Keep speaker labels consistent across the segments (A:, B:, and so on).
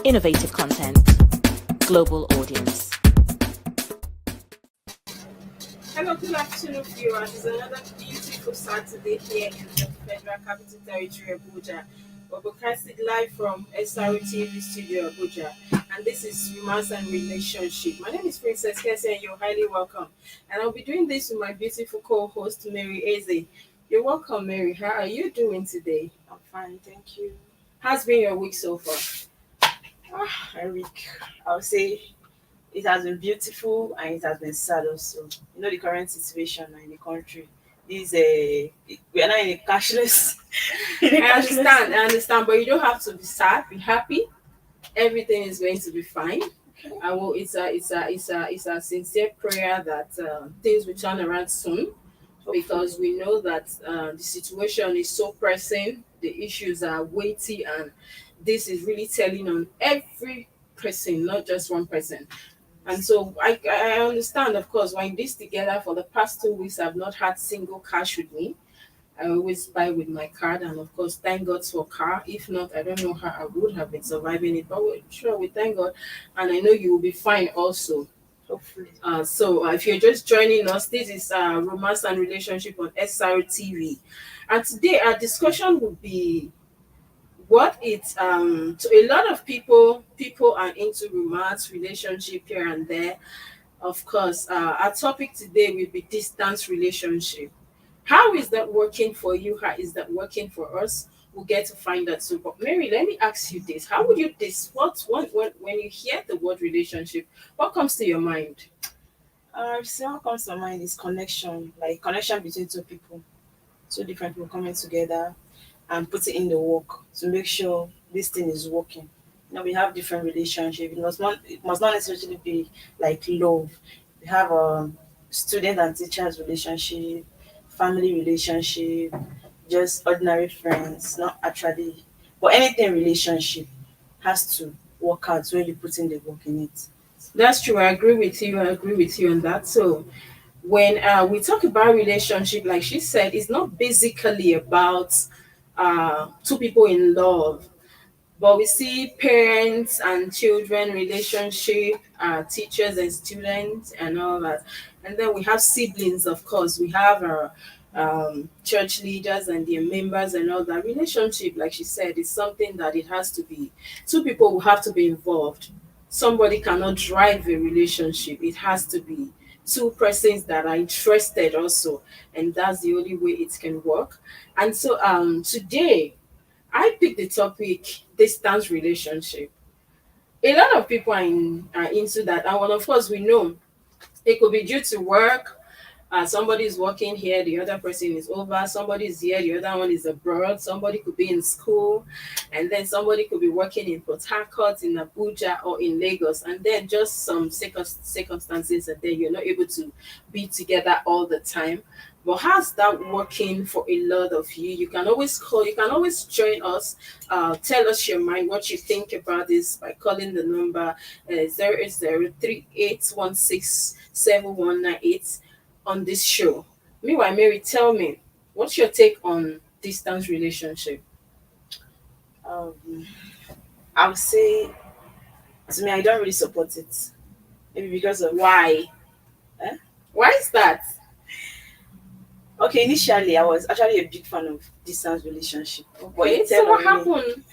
A: innovative content, global audience.
B: Hello, good afternoon, viewers. It's another beautiful Saturday here in the Federal Capital Territory, Abuja. We're broadcasting live from SRTV Studio, Abuja. And this is Romance and Relationship. My name is Princess Kessy, and you're highly welcome. And I'll be doing this with my beautiful co-host, Maryval. You're welcome, Mary. How are you doing today?
C: I'm fine, thank you.
B: How's been your week so far?
C: My week, I would say it has been beautiful and it has been sad also. You know the current situation in the country. This we are not in a cashless.
B: I understand, but you don't have to be sad. Be happy. Everything is going to be fine.
C: Okay.
B: It's a sincere prayer that things will turn around soon, because we know that the situation is so pressing. The issues are weighty, and this is really telling on every person, not just one person. And so I understand, of course, when this together for the past 2 weeks, I've not had single cash with me. I always buy with my card, and of course, thank God for car. If not, I don't know how I would have been surviving it. But we thank God, and I know you will be fine also.
C: Hopefully.
B: So if you're just joining us, this is Romance and Relationship on SRTV, and today our discussion will be what it's to a lot of people are into romance relationship here and there. Of course, our topic today will be distance relationship. How is that working for you? How is that working for us? We'll get to find out soon. But Mary, let me ask you this: how would you when you hear the word relationship, what comes to your mind?
C: So what comes to mind is connection, like connection between two people, two different people coming together and putting in the work to make sure this thing is working. We have different relationships. It must not necessarily be like love. We have student and teachers relationship, family relationship, just ordinary friends, not actually. But anything relationship has to work out when you put in the work in it.
B: That's true. I agree with you. I agree with you on that. So when we talk about relationship, like she said, it's not basically about two people in love, but we see parents and children relationship, teachers and students, and all that. And then we have siblings, of course. We have our church leaders and their members and all that. Relationship, like she said, is something that it has to be. Two people will have to be involved. Somebody cannot drive a relationship. It has to be two persons that are interested also, and that's the only way it can work. And so today I picked the topic distance relationship. A lot of people are into that, and well, of course, we know it could be due to work. Somebody is working here, the other person is over. Somebody is here, the other one is abroad. Somebody could be in school, and then somebody could be working in Port Harcourt, in Abuja, or in Lagos. And then just some circumstances, and then you're not able to be together all the time. But how's that working for a lot of you? You can always call, you can always join us. Tell us your mind, what you think about this by calling the number 08038167198 on this show. Meanwhile, Mary, tell me, what's your take on distance relationship?
C: Um, I would say to me, I don't really support it. Maybe because of
B: Why?
C: eh?
B: Why is that?
C: Okay, initially I was actually a big fan of distance relationship. But
B: Okay,
C: it
B: so
C: turned
B: what
C: on me.
B: happened?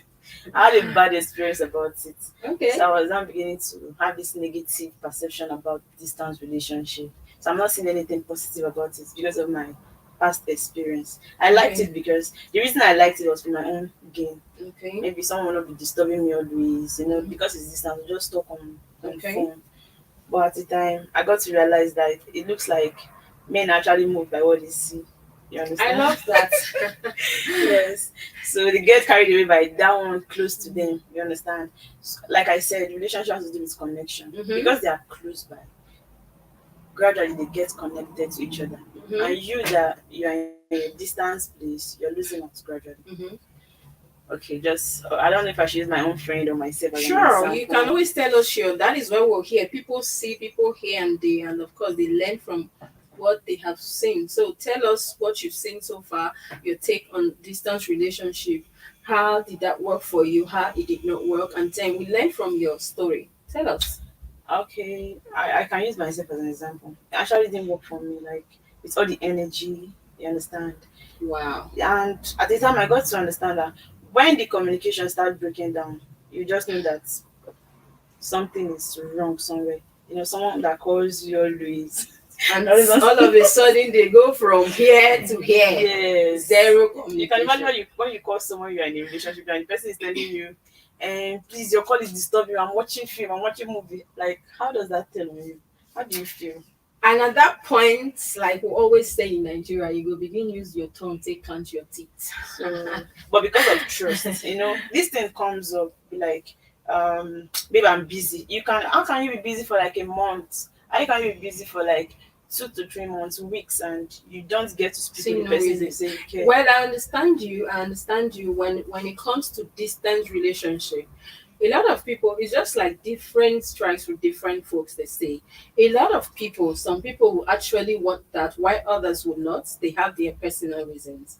C: I had a bad experience about it.
B: Okay.
C: So I was now beginning to have this negative perception about distance relationship. So I'm not seeing anything positive about it because of my past experience. I liked
B: Okay.
C: it because the reason I liked it was for my own gain.
B: Okay.
C: Maybe someone will not be disturbing me always, because it's distance, I'll just talk on
B: Okay.
C: phone. But at the time, I got to realize that it looks like men actually move by what they see. You
B: I
C: understand?
B: love that.
C: Yes. So they get carried away by that one close to them. You understand? So, like I said, relationship has to do with connection.
B: Mhm.
C: Because they are close by, gradually they get connected to each other.
B: Mhm.
C: And you that you are in a distance place, you're losing out gradually.
B: Mhm.
C: Okay, just I don't know if I should use my own friend or myself as an
B: Sure, you can
C: example.
B: always tell us your. That is what we'll hear. People see, people hear, and of course they learn from what they have seen. So tell us what you've seen so far. Your take on distance relationship. How did that work for you? How it did not work? And then we learn from your story. Tell us.
C: Okay, I can use myself as an example. It actually didn't work for me, like with all the energy, you understand.
B: Wow.
C: And at the time I got to understand that when the communication started breaking down, you just know that something is wrong somewhere. You know, someone that calls you always.
B: And
C: Always
B: all of a sudden they go from here to here.
C: yes.
B: Zero
C: You can imagine
B: communication.
C: when you call someone you are in a relationship and the person is telling you, please your call is disturbing, I'm watching film, I'm watching movie. Like how does that tell on you? How do you feel?
B: And at that point, like we always say in Nigeria, you will begin use your tongue, take count your teeth.
C: So but because of trust, this thing comes up be like, babe, I'm busy. You can How can you be busy for like a month? How can you be busy for like 2 to 3 months, weeks, and you don't get to speak with
B: See
C: the
B: no
C: person to
B: reason.
C: say you care?
B: Well, I understand you. I understand you. When it comes to distance relationship, a lot of people, it's just like different strikes with different folks. They say a lot of people. Some people will actually want that, while others will not. They have their personal reasons.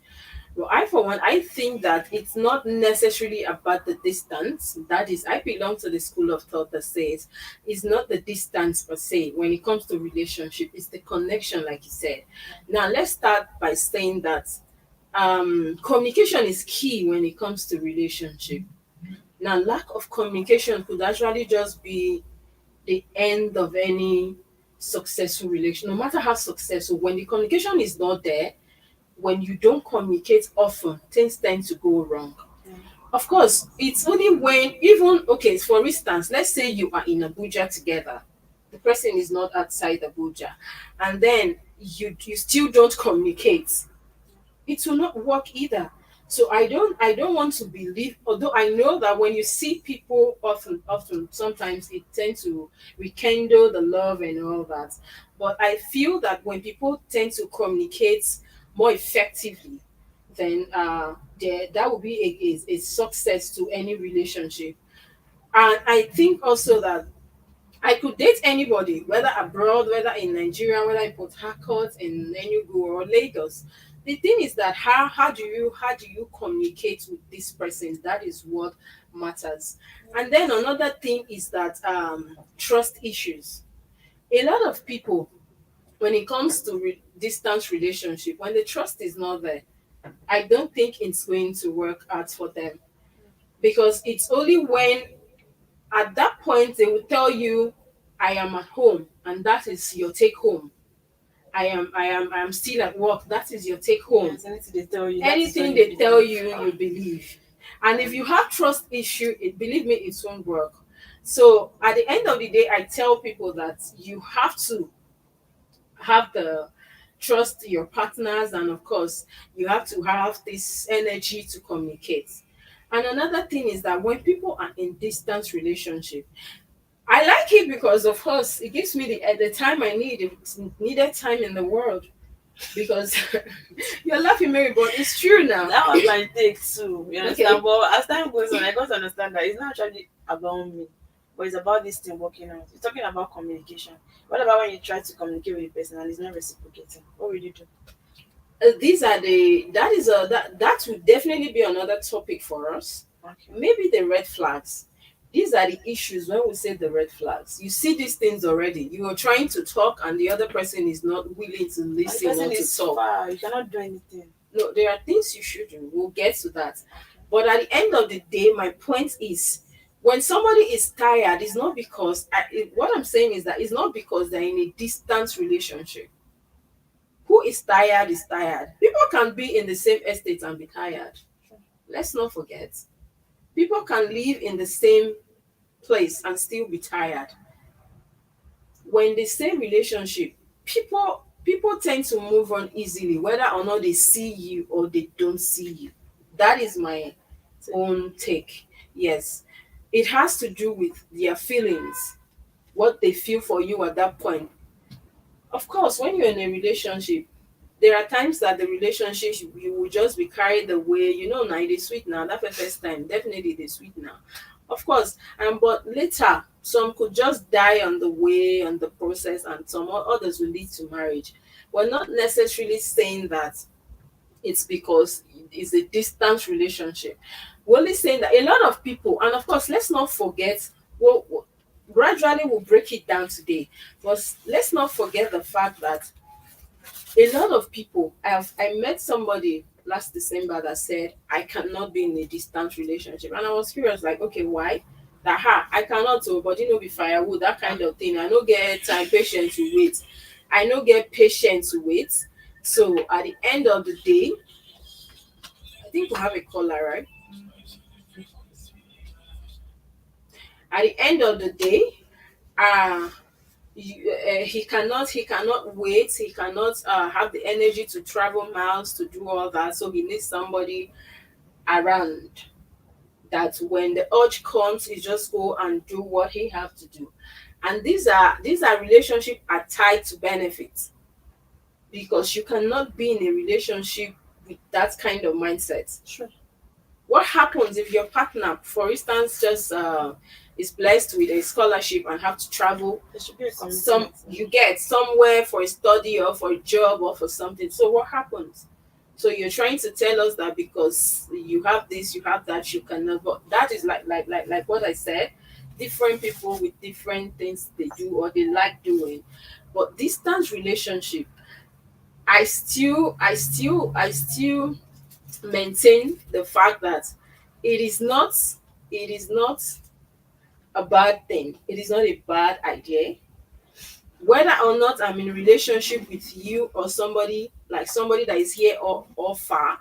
B: Well, I, for one, I think that it's not necessarily about the distance. That is, I belong to the school of thought that says it's not the distance per se. When it comes to relationship, it's the connection, like you said. Now, let's start by saying that communication is key when it comes to relationship. Now, lack of communication could actually just be the end of any successful relation, no matter how successful. When the communication is not there, when you don't communicate often, things tend to go wrong.
C: Yeah.
B: Of course, it's only when, even, okay, for instance, let's say you are in Abuja together, the person is not outside Abuja, and then you still don't communicate, it will not work either. So I don't want to believe, although I know that when you see people often sometimes it tends to rekindle the love and all that. But I feel that when people tend to communicate more effectively, then that will be a success to any relationship. And I think also that I could date anybody, whether abroad, whether in Nigeria, whether in Port Harcourt, in Enugu or Lagos. The thing is that how do you communicate with this person? That is what matters. And then another thing is that trust issues. A lot of people, when it comes to distance relationship, when the trust is not there, I don't think it's going to work out for them, because it's only when at that point they will tell you, I am at home, and that is your take home. I am still at work, that is your take home.
C: Yes, anything they tell you, that is what
B: Anything
C: you
B: they tell
C: believe.
B: you, you believe. And if you have trust issue, believe me, it won't work. So at the end of the day, I tell people that you have to have the trust your partners, and of course you have to have this energy to communicate. And another thing is that when people are in distance relationship, I like it because of course it gives me the time I need, it's needed time in the world. Because you're laughing, Mary, but it's true now.
C: That was my take too. You understand?
B: Okay.
C: But as time goes on, I got to understand that it's not actually about me, but it's about this thing working out. You're talking about communication. What about when you try to communicate with a person and it's not reciprocating? What will you do?
B: These are the that is a that would definitely be another topic for us.
C: Okay.
B: Maybe the red flags. These are the issues when we say the red flags. You see these things already. You are trying to talk and the other person is not willing to
C: And the
B: listen
C: person
B: or to
C: is
B: talk.
C: far. You cannot do anything.
B: No, there are things you should do. We'll get to that. But at the end of the day, my point is, when somebody is tired, it's not because what I'm saying is that it's not because they're in a distant relationship. Who is tired is tired. People can be in the same estate and be tired. Let's not forget. People can live in the same place and still be tired. When they say relationship, people tend to move on easily, whether or not they see you or they don't see you. That is my own take. Yes. It has to do with their feelings, what they feel for you at that point. Of course, when you're in a relationship, there are times that the relationship you will just be carried away. Now it is sweet now. That first time, definitely it is sweet now. Of course, but later some could just die on the way, on the process, and some others will lead to marriage. We're not necessarily saying that it's because it's a distant relationship. We're only saying that a lot of people, and of course, let's not forget, well, gradually we'll break it down today, but let's not forget the fact that a lot of people, I met somebody last December that said, I cannot be in a distant relationship. And I was curious, like, okay, why? That I cannot, oh, but be firewood, that kind of thing. I don't get time patient to wait. I don't get patient to wait. So at the end of the day, I think we have a caller, right? At the end of the day, uh he cannot wait, he cannot have the energy to travel miles to do all that, so he needs somebody around that when the urge comes, he just go and do what he have to do. And these are relationship are tied to benefits, because you cannot be in a relationship with that kind of mindset.
C: Sure.
B: What happens if your partner, for instance, just is blessed with a scholarship and have to travel
C: There should be a
B: some,
C: commitment.
B: you get somewhere for a study or for a job or for something, so what happens? So you're trying to tell us that because you have this, you have that, you can never. That is like what I said. Different people with different things they do or they like doing, but distance relationship, I still maintain the fact that it is not it is not a bad thing. It is not a bad idea. Whether or not I'm in a relationship with you or somebody, like somebody that is here or far,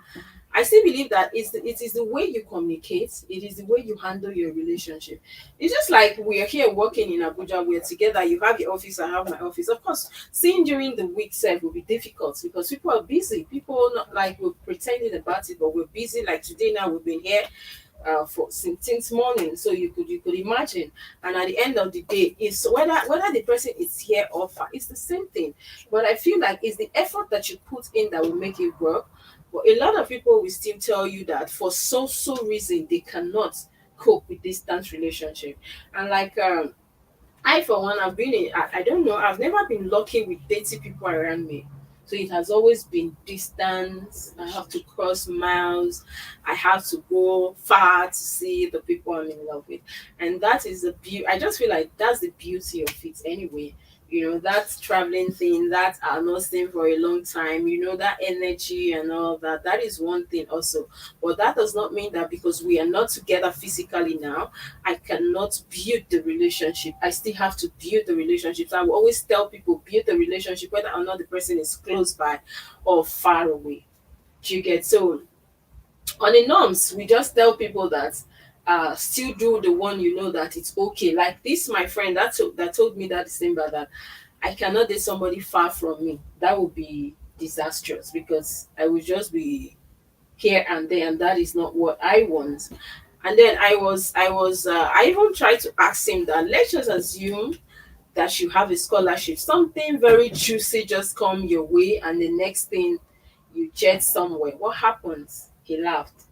B: I still believe that it is the way you communicate, it is the way you handle your relationship. It's just like we are here working in Abuja, we're together, you have your office, I have my office. Of course, seeing during the week self will be difficult because people are busy. People not like we're pretending about it, but we're busy. Like today now, we've been here for since morning, so you could imagine. And at the end of the day, it's whether the person is here or far, it's the same thing. But I feel like it's the effort that you put in that will make it work. But a lot of people will still tell you that for so reason they cannot cope with distance relationship. And like I for one, I've been in, I don't know, I've never been lucky with dating people around me. So it has always been distance. I have to cross miles. I have to go far to see the people I'm in love with. And that is the beauty. I just feel like that's the beauty of it anyway. That traveling thing that I'm not staying for a long time, that energy and all that. That is one thing also. But that does not mean that because we are not together physically now, I cannot build the relationship. I still have to build the relationship. So I will always tell people build the relationship whether or not the person is close by or far away. Do you get? So on the norms, we just tell people that still do the one that it's okay. Like this, my friend that told me that December that I cannot date somebody far from me. That would be disastrous because I would just be here and there, and that is not what I want. And then I even tried to ask him that let's just assume that you have a scholarship, something very juicy just come your way, and the next thing you jet somewhere. What happens? He laughed.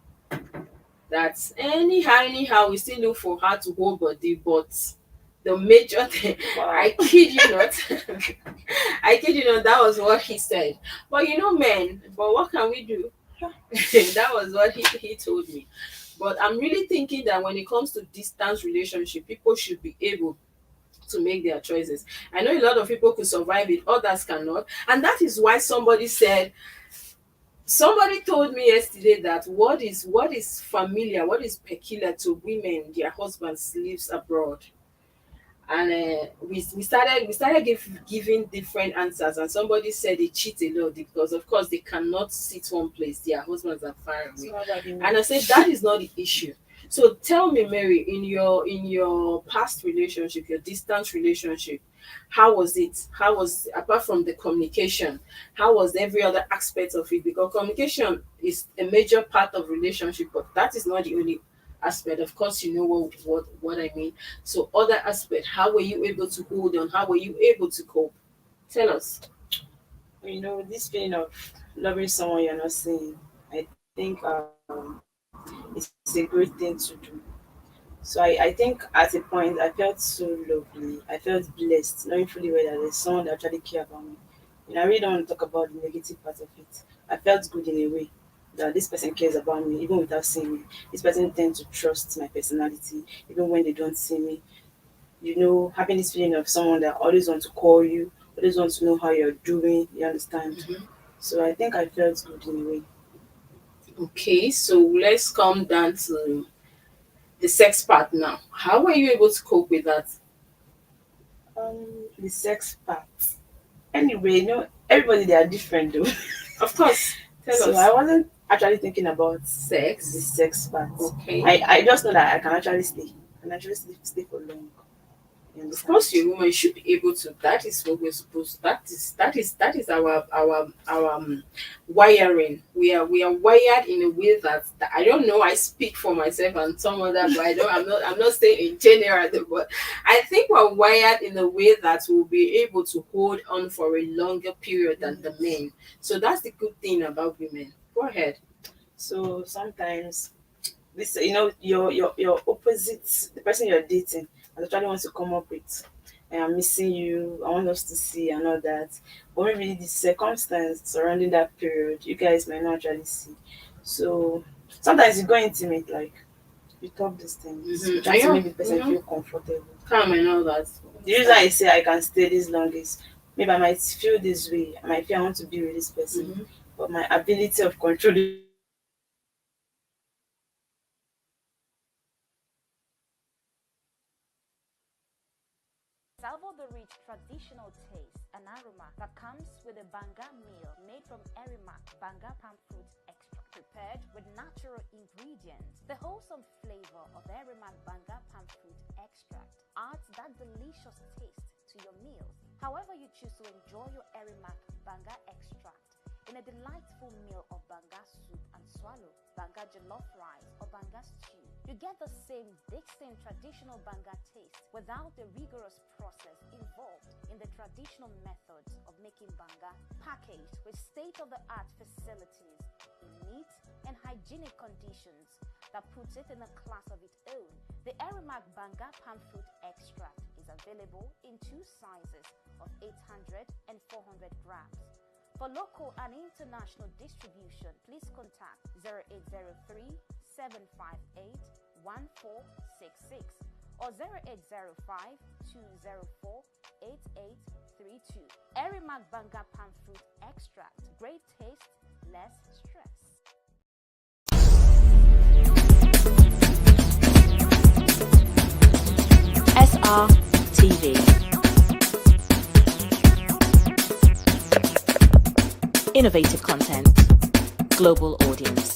B: That anyhow, we still look for her to hold body, but the major thing,
C: Wow.
B: I kid you not, I kid you not, that was what he said. But men, but what can we do? That was what he told me. But I'm really thinking that when it comes to distance relationship, people should be able to make their choices. I know a lot of people could survive it, others cannot. And that is why somebody told me yesterday that what is familiar, what is peculiar to women, their husbands lives abroad. And we started giving different answers, and somebody said they cheat a lot because of course they cannot sit one place, their husbands are far
C: So
B: away.
C: how about you?
B: And I said that is not the issue. So tell me, Mary, in your past relationship, your distance relationship, how was it? How was, apart from the communication, how was every other aspect of it? Because communication is a major part of relationship, but that is not the only aspect. Of course, you know what I mean. So other aspect, how were you able to hold on? How were you able to cope? Tell us.
C: This feeling of loving someone you're not seeing, I think it's a great thing to do. So I think at a point I felt so lovely. I felt blessed, knowing fully well that there's someone that actually care about me. I really don't want to talk about the negative part of it. I felt good in a way. that this person cares about me even without seeing me. This person tends to trust my personality even when they don't see me. Having this feeling of someone that always wants to call you, always wants to know how you're doing, you understand? So I think I felt good in a way.
B: Okay, so let's come down to the sex part now. How were you able to cope with that?
C: The sex part. Anyway, everybody they are different though.
B: Of course, tell
C: So
B: us.
C: I wasn't actually thinking about the
B: Sex.
C: sex part.
B: Okay.
C: I just know that I can actually stay. I can actually stay for long. You
B: Of
C: understand?
B: course, you woman should be able to. That is what we're supposed. That is our wiring. We are wired in a way that I don't know. I speak for myself and some other, but I don't. I'm not saying in general, but I think we're wired in a way that we'll be able to hold on for a longer period than the men. So that's the good thing about women. Go ahead.
C: So sometimes this, your opposite, the person you're dating, actually wants to come up with, I'm missing you, I want us to see and all that. But maybe the circumstance surrounding that period, you guys might not actually see. So sometimes you go intimate, like you talk these things, you try to make the person feel comfortable.
B: Calm and all that.
C: The reason I say I can stay this long is maybe I might feel this way, I might feel I want to be with this person, but my ability of controlling.
D: Salvador-rich traditional taste and aroma that comes with a banga meal made from erimac banga palm fruit extract, prepared with natural ingredients. The wholesome flavor of erimac banga palm fruit extract adds that delicious taste to your meals. However you choose to enjoy your erimac banga extract, in a delightful meal of banga soup and swallow, banga jollof rice or banga stew, you get the same Dixon traditional banga taste without the rigorous process involved in the traditional methods of making banga, packaged with state-of-the-art facilities in neat and hygienic conditions that puts it in a class of its own. The Erimac Banga Palm Fruit Extract is available in two sizes of 800 and 400 grams. For local and international distribution, please contact 0803 758 1466 or 0805 204 8832. Erimac Banga Palm Fruit Extract. Great taste, less stress.
A: SR TV. Innovative content, global audience.